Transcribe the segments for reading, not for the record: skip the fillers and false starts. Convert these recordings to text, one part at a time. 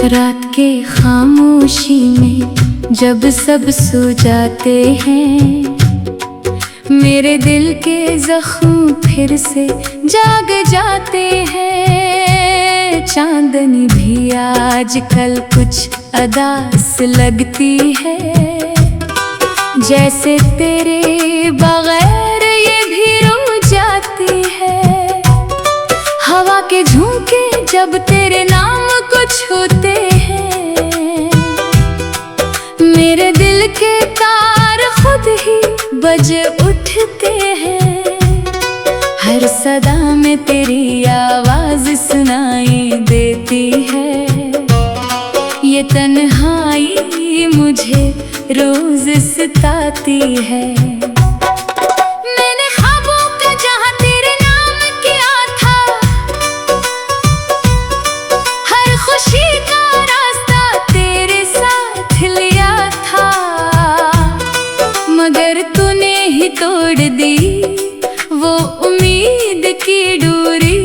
रात के खामोशी में जब सब सो जाते हैं, मेरे दिल के जख्म फिर से जाग जाते हैं। चांदनी भी आजकल कुछ अदास लगती है, जैसे तेरे बगैर ये भी रो जाती है। हवा के झोंके जब तेरे नाम को छूते हैं, मेरे दिल के तार खुद ही बज उठते हैं। हर सदा में तेरी आवाज सुनाई देती है, ये तन्हाई मुझे रोज सताती है। मैंने ख्वाबों का जहां तेरे नाम किया था, हर खुशी का रास्ता तेरे साथ लिया था, मगर तूने ही तोड़ दी वो उम्मीद की डोरी।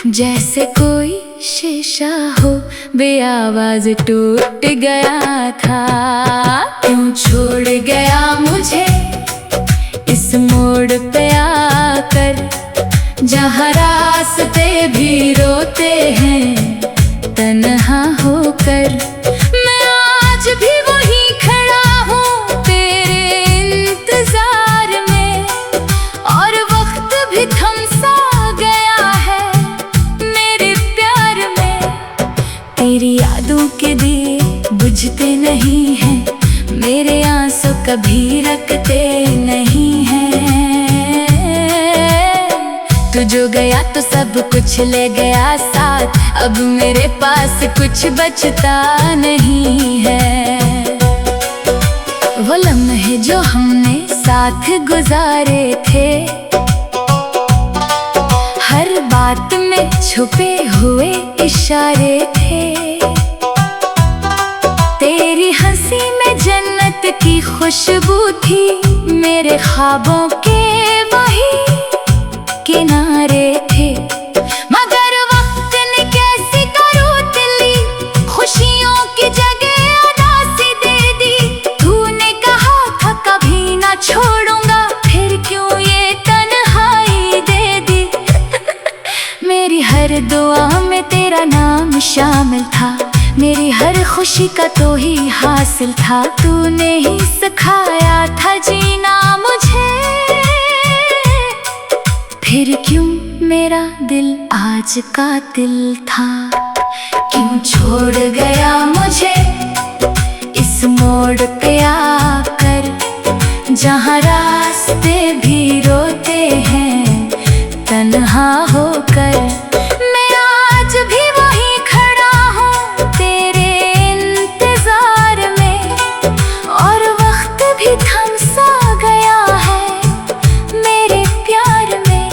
जैसे कोई शीशा हो बेआवाज टूट गया था। क्यों छोड़ गया मुझे इस मोड़ पे आकर, जहाँ रास्ते भी रोते हैं तन्हा होकर। मैं आज भी वहीं खड़ा हूँ तेरे इंतजार में, और वक्त भी थम सा गया है मेरे प्यार में। तेरी यादों के दिए बुझते नहीं हैं, मेरे आंसू कभी रखते नहीं हैं। तू जो गया तो सब कुछ ले गया साथ, अब मेरे पास कुछ बचता नहीं है। वो लम्हे जो हमने साथ गुजारे थे, हर बात में छुपे हुए इशारे थे। तेरी हंसी में जन्नत की खुशबू थी, मेरे ख्वाबों के वही किनारे थे। मगर वक्त ने कैसी करूत ली, खुशियों की जगह उदासी दे दी। तूने कहा था कभी ना छोड़ूंगा, फिर क्यों ये तन्हाई दे दी। मेरी हर दुआ में तेरा नाम शामिल था, मेरी हर खुशी का तो ही हासिल था। तूने ही सिखाया था जीना मुझे, फिर क्यों मेरा दिल आज कातिल था। क्यों छोड़ गया मुझे इस मोड़ पे आकर, जहाँ रास्ते भी रोते हैं तन्हा होकर। मैं आज भी वहीं खड़ा हूँ तेरे इंतजार में, और वक्त भी थम सा गया है मेरे प्यार में।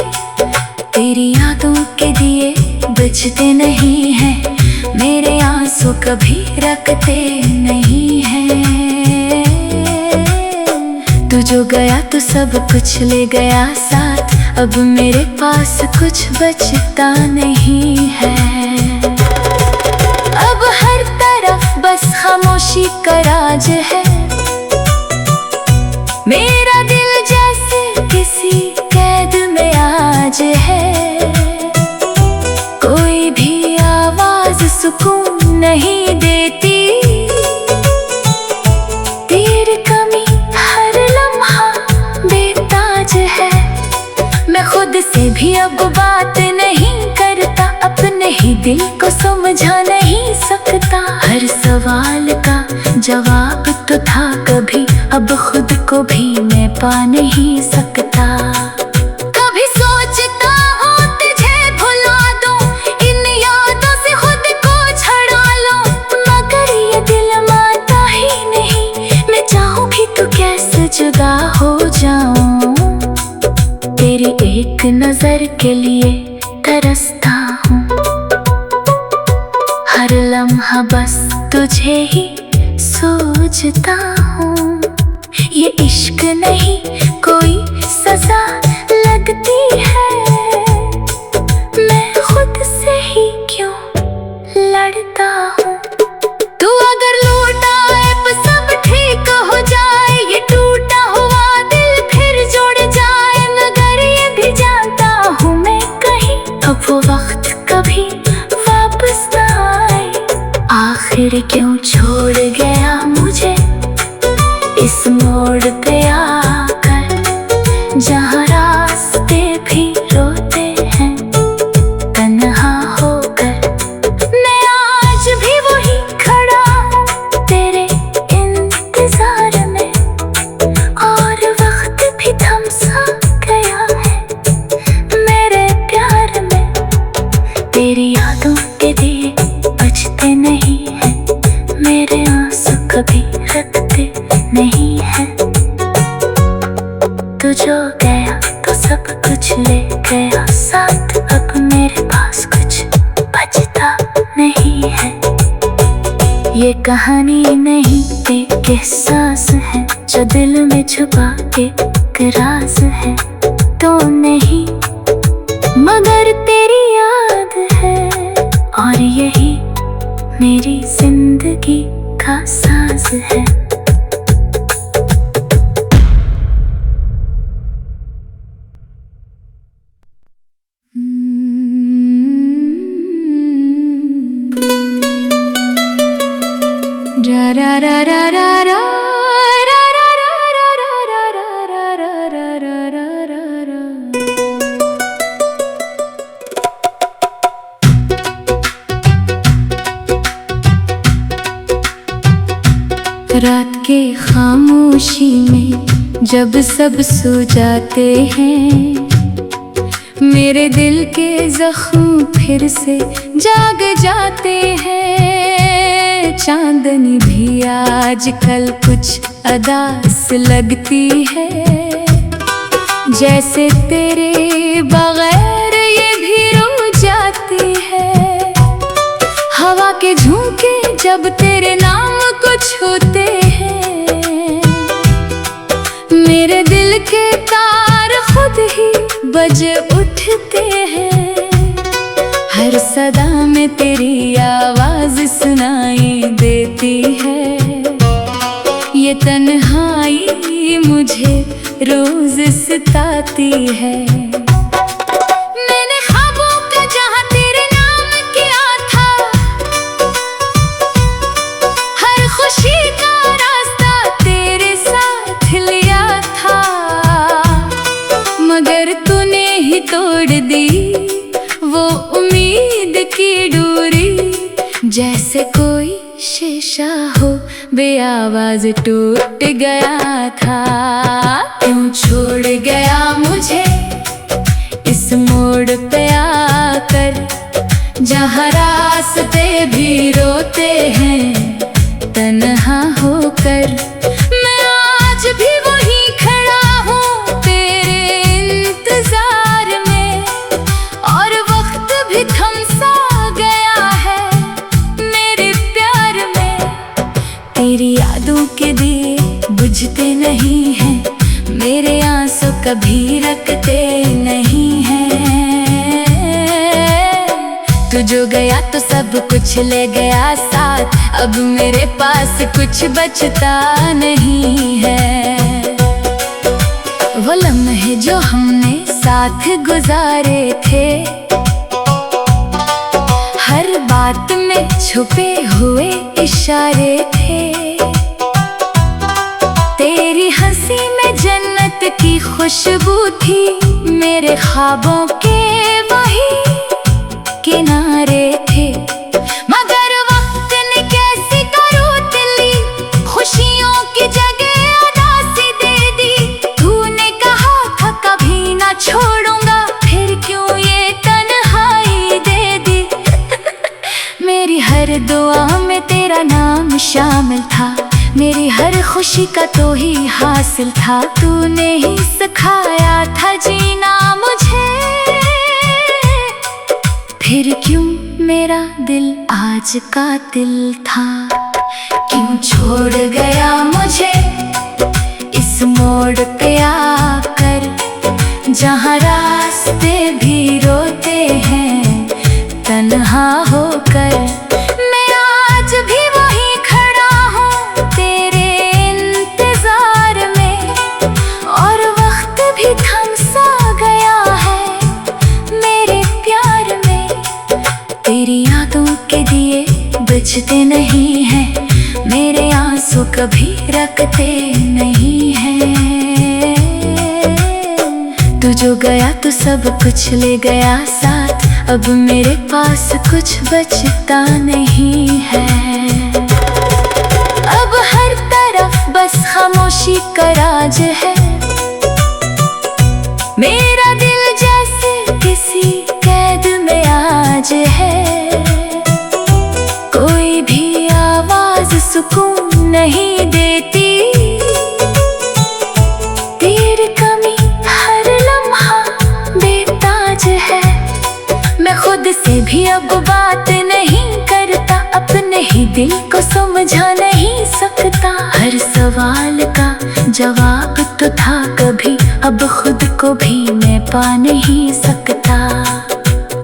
तेरी यादों के दिए बुझते नहीं हैं, मेरे आंसू कभी रखते नहीं हैं। तू जो गया तो सब कुछ ले गया साथ, अब मेरे पास कुछ बचता नहीं है। अब हर तरफ बस खामोशी का राज है, मेरा दिल जैसे किसी कैद में आज है। कोई भी आवाज सुकून नहीं देती, तेरी कमी हर लम्हा बेताज है। मैं खुद से भी अब बात नहीं करता, अपने ही दिल को समझा नहीं सकता। हर सवाल का जवाब तो था कभी, अब खुद को भी मैं पा नहीं सकता। कभी सोचता हूँ तुझे भुला दूं, इन यादों से खुद को छुड़ा लूं, मगर ये दिल मानता ही नहीं। मैं चाहूँ भी तो कैसे जुदा हो जाऊं, तेरी एक नजर के लिए तरसता हूँ। हर लम्हा बस तुझे ही सोचता हूँ। ये इश्क नहीं कोई सजा लगती है, मैं खुद से ही क्यों लड़ता हूँ। जहाँ रास्ते भी रोते हैं तन्हा होकर। मैं आज भी वही खड़ा हूँ तेरे इंतजार में, और वक्त भी थम सा गया है मेरे प्यार में। तेरी यादों के दिए बुझते नहीं हैं, मेरे आंसू कभी रखते नहीं हैं। तू जो गया तो सब कुछ ले गया साथ, अब मेरे पास कुछ बचता नहीं है। ये कहानी नहीं एक एहसास है जो दिल में छुपा के एक राज है। तो नहीं मगर तेरी याद है, और यही मेरी जिंदगी का साज है। रात के खामोशी में जब सब सो जाते हैं, मेरे दिल के जख्म फिर से जाग जाते हैं। चांदनी भी आजकल कुछ अदास लगती है, जैसे तेरे बगैर ये भी रो जाती है। हवा के झोंके जब तेरे नाम को छूते हैं, मेरे दिल के तार खुद ही बज उठते हैं। हर सदा में तेरी आवाज सुनाई देती है, ये तन्हाई मुझे रोज सताती है। मैंने ख्वाबों का जहां तेरे नाम किया था, हर खुशी का रास्ता तेरे साथ लिया था, मगर तूने ही तोड़ दी वो उम्मीद की डोरी। जैसे कोई शीशा हो बेआवाज टूट गया था। क्यों छोड़ गया मुझे इस मोड़ पे आकर, जहाँ रास्ते भी रोते हैं तन्हा होकर। मैं आज भी वही खड़ा हूँ तेरे इंतजार में, और वक्त भी थम सा गया है मेरे प्यार में। तेरी यादों के दिए बुझते नहीं हैं, मेरे आंसू कभी रखते नहीं हैं। तू जो गया तो सब कुछ ले गया साथ, अब मेरे पास कुछ बचता नहीं है। वो लम्हे जो हमने साथ गुजारे थे, हर बात में छुपे हुए इशारे थे। तेरी हंसी में जन्नत की खुशबू थी, मेरे ख्वाबों के वही किनारे थे। मगर वक्त ने कैसी करूँ खुशियों की जगह उदासी दे दी। तूने कहा था कभी ना छोड़ूंगा, फिर क्यों ये तन्हाई दे दी। मेरी हर दुआ में तेरा नाम शामिल था, मेरी हर खुशी का तो ही हासिल था। तूने ही सिखाया था जीना मुझे, फिर क्यों मेरा दिल आज कातिल था। क्यों छोड़ गया मुझे इस मोड़ पे आकर, जहाँ रास्ते भी रोते हैं तन्हा होकर। मैं आज भी वही खड़ा हूँ तेरे इंतजार में, और वक्त भी थम सा गया है मेरे प्यार में। तेरी यादों के दिए बुझते नहीं हैं, मेरे आंसू कभी रखते नहीं हैं। तू जो गया तो सब कुछ ले गया साथ, अब मेरे पास कुछ बचता नहीं है। अब हर तरफ बस खामोशी का राज है, मेरा दिल जैसे किसी कैद में आज है। कोई भी आवाज सुकून नहीं देती, तेरी कमी हर लम्हा बेताज है। मैं खुद से भी अब बात नहीं करता, अपने ही दिल को समझा नहीं सकता। हर सवाल का जवाब तो था कभी, अब खुद को भी मैं पा नहीं सकता।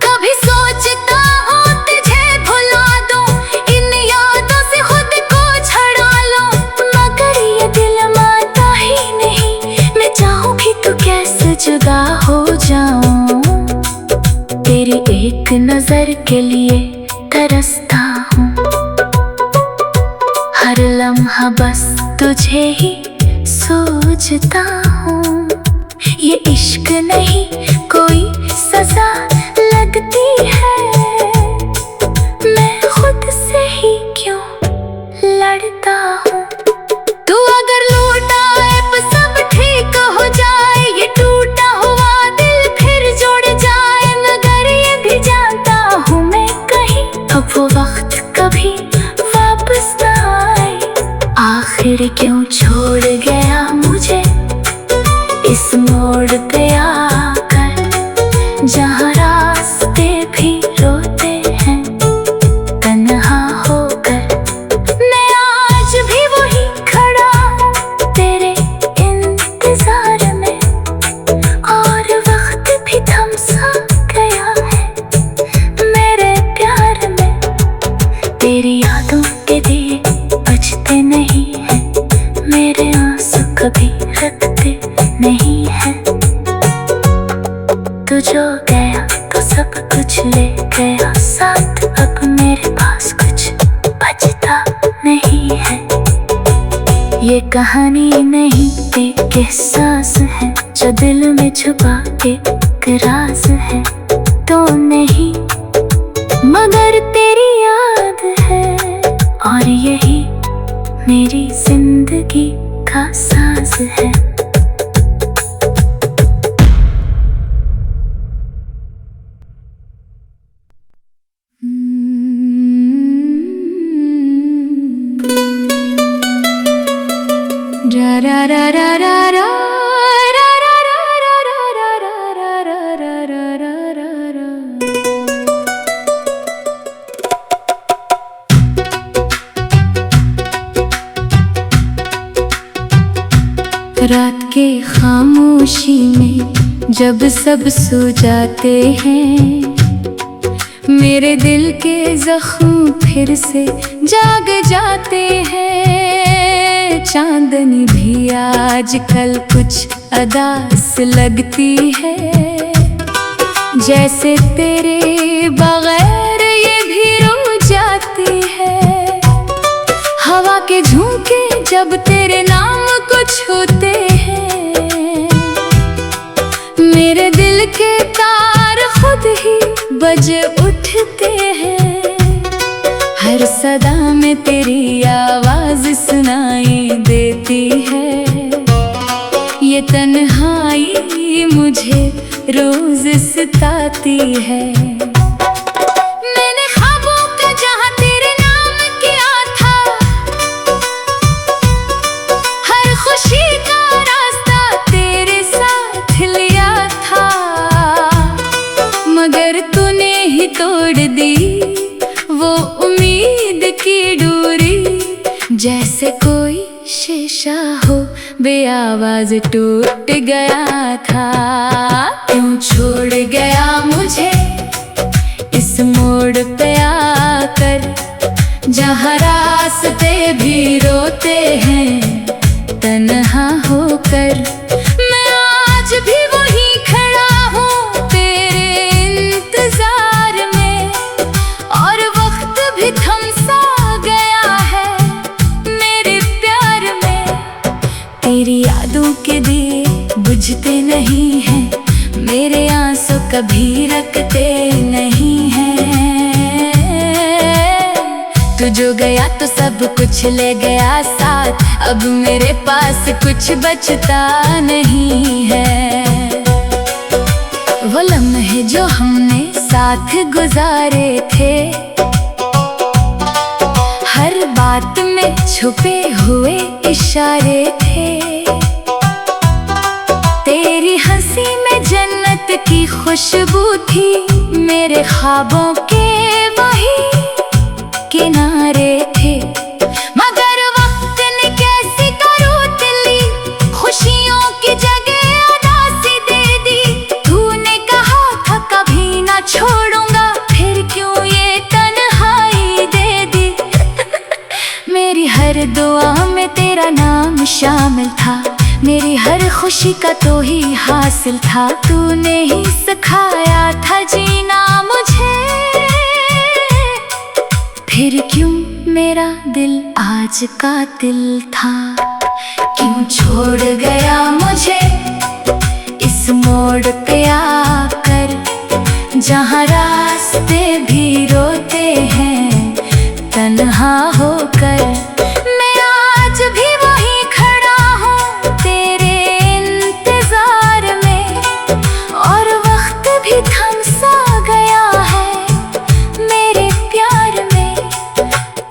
कभी सोचता हूँ तुझे भुला दूं, इन यादों से खुद को छुड़ा लूं, मगर ये दिल मानता ही नहीं। मैं चाहूँ भी तो कैसे जुदा हो जाऊं, तेरी एक नजर के लिए तरसता हूँ। हर लम्हा बस तुझे ही सोचता हूँ। ये इश्क नहीं कोई सजा लगती है, मैं खुद से ही क्यों लड़ता हूँ। तू अगर लौट आए तो सब ठीक हो जाए, ये टूटा हुआ दिल फिर जुड़ जाए। मगर ये भी जानता हूँ मैं कहीं अब वो वक्त कभी वापस ना आए। आखिर क्यों छोड़ गया मुझे इस मोड़ पे आकर, जहाँ रास्ते भी रोते हैं तन्हा होकर। मैं आज भी वही खड़ा हूँ तेरे इंतजार में, और वक्त भी थम सा गया है मेरे प्यार में। तेरी यादों के दिए बचते नहीं हैं, मेरे आंसू कभी रखते नहीं है। तू जो गया तो सब कुछ ले गया साथ, अब मेरे पास कुछ बचता नहीं है। ये कहानी नहीं एक एहसास है, जो दिल में छुपा एक राज है। तो नहीं मगर तेरी याद है, और यही मेरी जिंदगी का साज है। रात के खामोशी में जब सब सो जाते हैं, मेरे दिल के जख्म फिर से जाग जाते हैं। चांदनी भी आजकल कुछ अदास लगती है, जैसे तेरे बगैर ये भी रो जाती है। हवा के झोंके जब तेरे नाम को छूते हैं, मेरे दिल के तार खुद ही बज उठते हैं। हर सदा में तेरी आवाज सुनाई देती है, ये तन्हाई मुझे रोज सताती है। मैंने ख्वाबों का जहां तेरे नाम किया था, हर खुशी का रास्ता तेरे साथ लिया था, मगर तूने ही तोड़ दी वो उम्मीद की डोरी। जैसे कोई शीशा हो बेआवाज टूट गया था। क्यों छोड़ गया मुझे इस मोड़ पे आकर, जहाँ रास्ते भी रोते हैं तन्हा होकर। मैं आज भी वही खड़ा हूँ तेरे इंतजार में, और वक्त भी थम सा गया है मेरे प्यार में। तेरी यादों के दिए बुझते नहीं हैं, मेरे आंसू कभी रखते नहीं हैं। तू जो गया तो सब कुछ ले गया साथ, अब मेरे पास कुछ बचता नहीं है। वो लम्हे जो हमने साथ गुजारे थे, हर बात में छुपे हुए इशारे थे। तेरी हंसी में जन्नत की खुशबू थी, मेरे ख्वाबों के वही किनारे थे। मगर वक्त ने कैसी करूतली, खुशियों की जगह उदासी दे दी। तूने कहा था कभी ना छोड़ूंगा, फिर क्यों ये तन्हाई दे दी। मेरी हर दुआ में तेरा नाम शामिल था, मेरी हर खुशी का तो ही हासिल था। तूने ही सिखाया था जीना मुझे, फिर क्यों मेरा दिल आज कातिल था। क्यों छोड़ गया मुझे इस मोड़ पे आकर, जहाँ रास्ते भी रोते हैं तन्हा होकर। मैं आज भी वहीं खड़ा हूँ तेरे इंतजार में, और वक्त भी थम सा गया है मेरे प्यार में।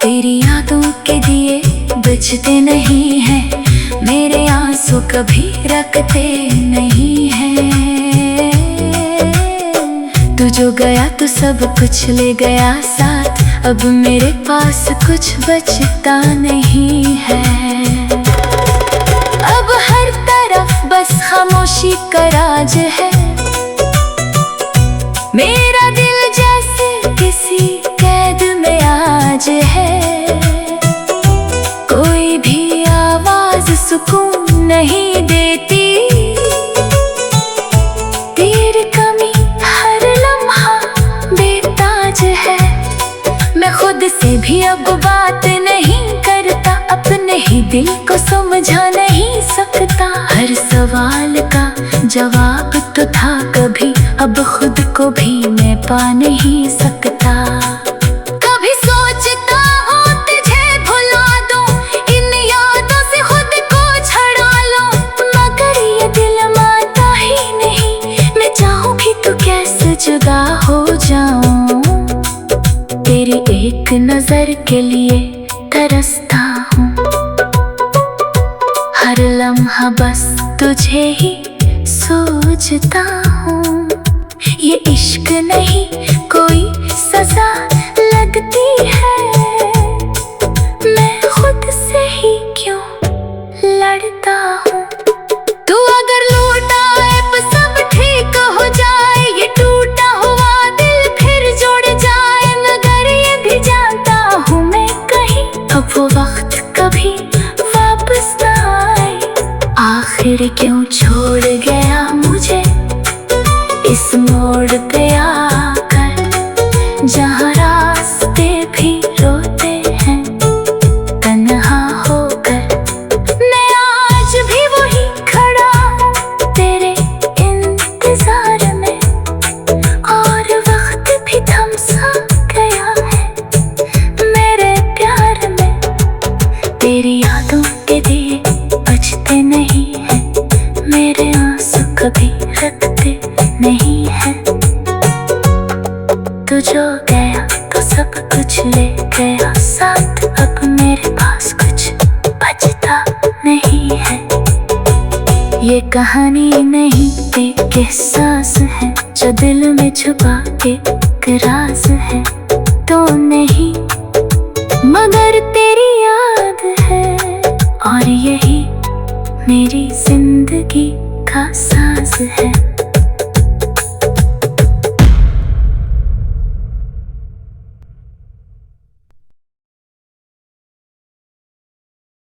तेरी यादों के दिए बुझते नहीं हैं, मेरे आंसू कभी रखते नहीं हैं। तू जो गया तो सब कुछ ले गया साथ, अब मेरे पास कुछ बचता नहीं है। अब हर तरफ बस खामोशी का राज है, मेरा दिल जैसे किसी कैद में आज है। कोई भी आवाज सुकून नहीं देती, तेरी कमी हर लम्हा बेताज है। मैं खुद से भी अब बात नहीं करता, अपने ही दिल को समझा नहीं सकता। हर सवाल का जवाब तो था कभी, अब खुद को भी मैं पा नहीं सकता। कभी सोचता हूँ तुझे भुला दूं, इन यादों से खुद को छुड़ा लूं, मगर ये दिल मानता ही नहीं। मैं चाहूँ भी तो कैसे जुदा हो जाऊं, तेरी एक नजर के लिए तरसता हूँ। हर लम्हा बस तुझे ही सोचता हूँ। ये इश्क नहीं कोई सजा लगती है, मैं खुद से ही क्यों लड़ता हूँ। तू अगर लौट आए तो सब ठीक हो जाए, ये टूटा हुआ दिल फिर जुड़ जाए। मगर ये भी जानता हूँ मैं कहीं अब वो वक्त कभी वापस ना आए। आखिर क्यों छोड़ गया मुझे इस मोड़ पे आकर, जहाँ रास्ते भी रोते हैं तन्हा होकर। मैं आज भी वही खड़ा हूँ तेरे इंतजार में, और वक्त भी थम सा गया है मेरे प्यार में। तेरी यादों के दिए बचते नहीं हैं, मेरे आंसू कभी रखते नहीं है। तू जो गया तो सब कुछ ले गया साथ, अब मेरे पास कुछ बचता नहीं है। ये कहानी नहीं एक एहसास है, जो दिल में छुपा के एक राज है। तो नहीं मगर तेरी याद है, और यही मेरी जिंदगी का साज है।